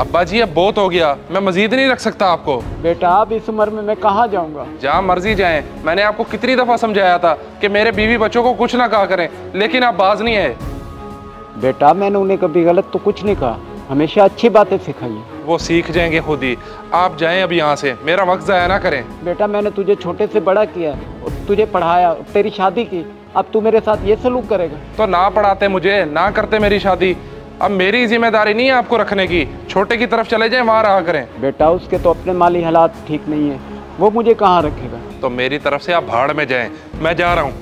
अब्बा जी अब बहुत हो गया, मैं मजीद नहीं रख सकता आपको। बेटा अब इस उम्र में मैं कहाँ जाऊँगा। जहाँ मर्जी जाएं। मैंने आपको कितनी दफ़ा समझाया था कि मेरे बीवी बच्चों को कुछ ना कहा करें, लेकिन आप बाज नहीं है। बेटा मैंने उन्हें कभी गलत तो कुछ नहीं कहा, हमेशा अच्छी बातें सिखाई है। वो सीख जाएंगे खुद ही। आप जाएं अब यहाँ से, मेरा वक्त ज़ाया ना करें। बेटा मैंने तुझे छोटे से बड़ा किया और तुझे पढ़ाया, तेरी शादी की, अब तू मेरे साथ ये सलूक करेगा। तो ना पढ़ाते मुझे, ना करते मेरी शादी। अब मेरी जिम्मेदारी नहीं है आपको रखने की। छोटे की तरफ चले जाएं, वहाँ रहा करें। बेटा उसके तो अपने माली हालात ठीक नहीं है, वो मुझे कहाँ रखेगा। तो मेरी तरफ से आप भाड़ में जाएं, मैं जा रहा हूँ।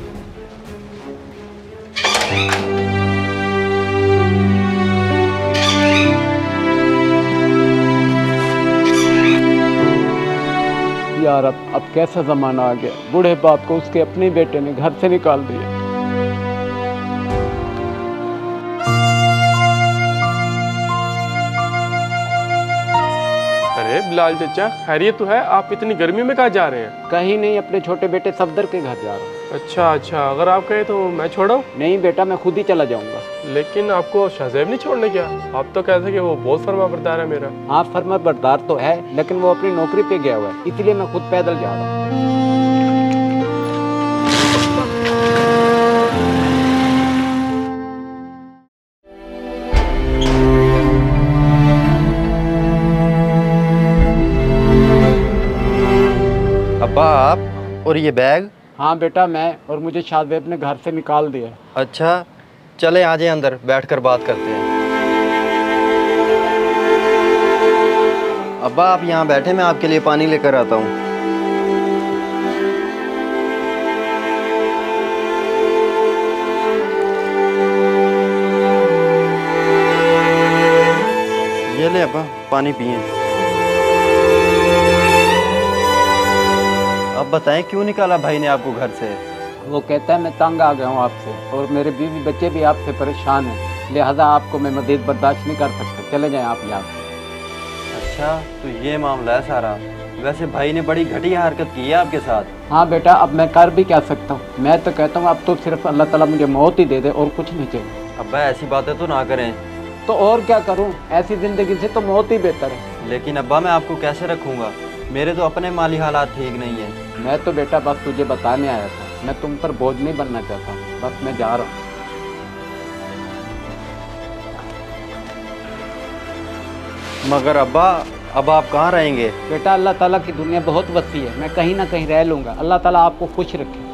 यार अब कैसा ज़माना आ गया, बूढ़े बाप को उसके अपने बेटे ने घर से निकाल दिया। अरे बिलाल चचा, खैरियत तो है? आप इतनी गर्मी में कहाँ जा रहे हैं? कहीं नहीं, अपने छोटे बेटे सफदर के घर जा रहा हूँ। अच्छा अच्छा, अगर आप कहें तो मैं छोड़ूं? नहीं बेटा मैं खुद ही चला जाऊंगा। लेकिन आपको शाहजेब नहीं छोड़ने क्या? आप तो कहते कि वो बहुत फर्मा बरदार है मेरा। हाँ फर्मा बरदार तो है, लेकिन वो अपनी नौकरी पे गया हुआ है, इसलिए मैं खुद पैदल जा रहा हूँ। अब्बा आप और ये बैग? हाँ बेटा मैं, और मुझे शाहजेब ने घर से निकाल दिया। अच्छा चले आ जाए अंदर, बैठकर बात करते हैं। अब्बा आप यहाँ बैठे, मैं आपके लिए पानी लेकर आता हूँ। ये ले अब्बा, पानी पिए। अब बताएं क्यों निकाला भाई ने आपको घर से? वो कहता है मैं तंग आ गया हूँ आपसे, और मेरे बीवी बच्चे भी आपसे परेशान हैं, लिहाजा आपको मैं मज़ीद बर्दाश्त नहीं कर सकता, चले जाएं आप यहाँ से। अच्छा तो ये मामला है सारा। वैसे भाई ने बड़ी घटिया हरकत की है आपके साथ। हाँ बेटा अब मैं कर भी क्या सकता हूँ, मैं तो कहता हूँ अब तो सिर्फ अल्लाह ताला मुझे मौत ही दे दे और कुछ नहीं चाहिए। अब्बा ऐसी बातें तो ना करें। तो और क्या करूँ, ऐसी ज़िंदगी से तो मौत ही बेहतर है। लेकिन अब्बा मैं आपको कैसे रखूँगा, मेरे तो अपने माली हालात ठीक नहीं है। मैं तो बेटा बस तुझे बताने आया था, मैं तुम पर बोझ नहीं बनना चाहता, बस मैं जा रहा हूँ। मगर अब्बा अब आप कहाँ रहेंगे? बेटा अल्लाह ताला की दुनिया बहुत वसी है, मैं कहीं ना कहीं रह लूँगा। अल्लाह ताला आपको खुश रखे।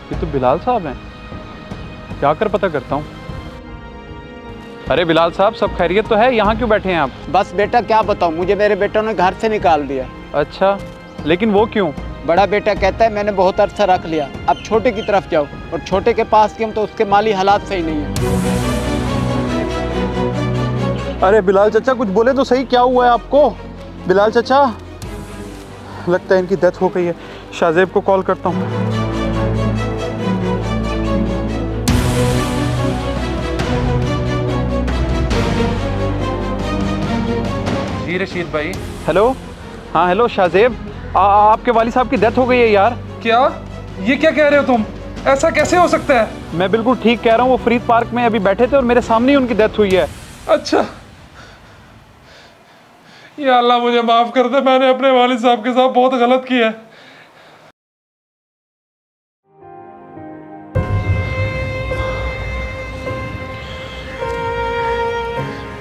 ये तो बिलाल साहब हैं, क्या कर पता करता हूँ। अरे बिलाल साहब सब खैरियत तो है? यहाँ क्यों बैठे हैं आप? बस बेटा क्या बताऊँ, मुझे मेरे बेटों ने घर से निकाल दिया। अच्छा लेकिन वो क्यों? बड़ा बेटा कहता है मैंने बहुत अरसा रख लिया, अब छोटे की तरफ जाओ, और छोटे के पास क्यों, तो उसके माली हालात सही नहीं है। अरे बिलाल चचा कुछ बोले तो सही, क्या हुआ है आपको? बिलाल चचा लगता है इनकी डेथ हो गई है, शाहजेब को कॉल करता हूँ। जी रशीद भाई। हेलो, हाँ हेलो शाहजेब, आपके वाली साहब की डेथ हो गई है यार। क्या? ये क्या कह रहे हो तुम? ऐसा कैसे हो सकता है? मैं बिल्कुल ठीक कह रहा हूँ, वो फरीद पार्क में अभी बैठे थे और मेरे सामने ही उनकी डेथ हुई है। अच्छा, या अल्लाह मुझे माफ कर दे, मैंने अपने वालिद साहब के साथ बहुत गलत किया है।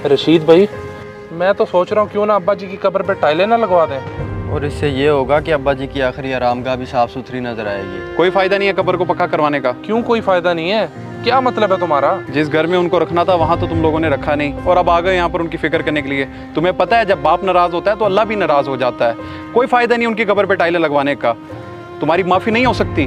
रशीद भाई मैं तो सोच रहा हूँ क्यों ना अब्बा जी की कब्र पे टाइलें ना लगवा दें। और इससे ये होगा कि अब्बा जी की आखिरी आरामगाह भी साफ सुथरी नजर आएगी। कोई फायदा नहीं है कब्र को पक्का करवाने का। क्यों कोई फायदा नहीं है? क्या मतलब है तुम्हारा? जिस घर में उनको रखना था वहाँ तो तुम लोगों ने रखा नहीं, और अब आ गए यहाँ पर उनकी फिक्र करने के लिए। तुम्हें पता है जब बाप नाराज होता है तो अल्लाह भी नाराज हो जाता है। कोई फायदा नहीं उनकी कब्र पे टाइलें लगवाने का, तुम्हारी माफ़ी नहीं हो सकती।